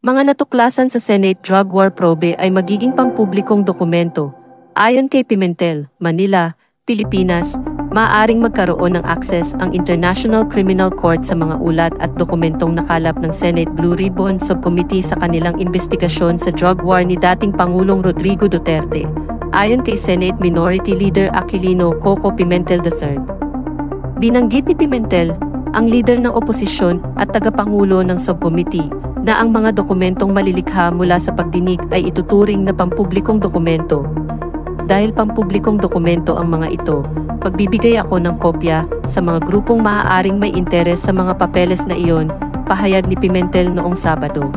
Mga natuklasan sa Senate Drug War Probe ay magiging pampublikong dokumento. Ayon kay Pimentel, Manila, Pilipinas, maaaring magkaroon ng access ang International Criminal Court sa mga ulat at dokumentong nakalap ng Senate Blue Ribbon Subcommittee sa kanilang investigasyon sa drug war ni dating Pangulong Rodrigo Duterte. Ayon kay Senate Minority Leader Aquilino Coco Pimentel III. Binanggit ni Pimentel, ang leader ng oposisyon at tagapangulo ng subcommittee, na ang mga dokumentong malilikha mula sa pagdinig ay ituturing na pampublikong dokumento. Dahil pampublikong dokumento ang mga ito, pagbibigay ako ng kopya sa mga grupong maaaring may interes sa mga papeles na iyon, pahayag ni Pimentel noong Sabado.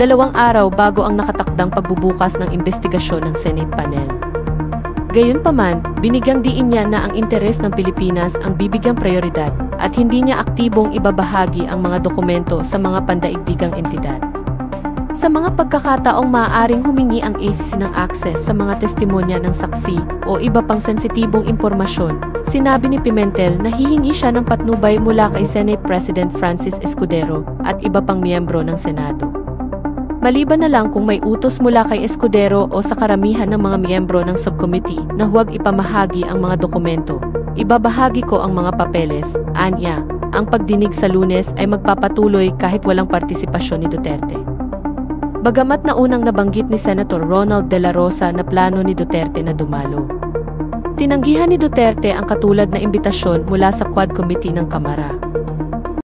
2 araw bago ang nakatakdang pagbubukas ng investigasyon ng Senate panel. Gayunpaman, binigyang diin niya na ang interes ng Pilipinas ang bibigyang prioridad at hindi niya aktibong ibabahagi ang mga dokumento sa mga pandaigdigang entidad. Sa mga pagkakataong maaaring humingi ang AFP ng access sa mga testimonya ng saksi o iba pang sensitibong impormasyon, sinabi ni Pimentel na hihingi siya ng patnubay mula kay Senate President Francis Escudero at iba pang miyembro ng Senado. Maliban na lang kung may utos mula kay Escudero o sa karamihan ng mga miyembro ng subcommittee na huwag ipamahagi ang mga dokumento, ibabahagi ko ang mga papeles, anya. Ang pagdinig sa Lunes ay magpapatuloy kahit walang partisipasyon ni Duterte. Bagamat naunang nabanggit ni Senator Ronald De La Rosa na plano ni Duterte na dumalo. Tinanggihan ni Duterte ang katulad na imbitasyon mula sa Quad Committee ng Kamara.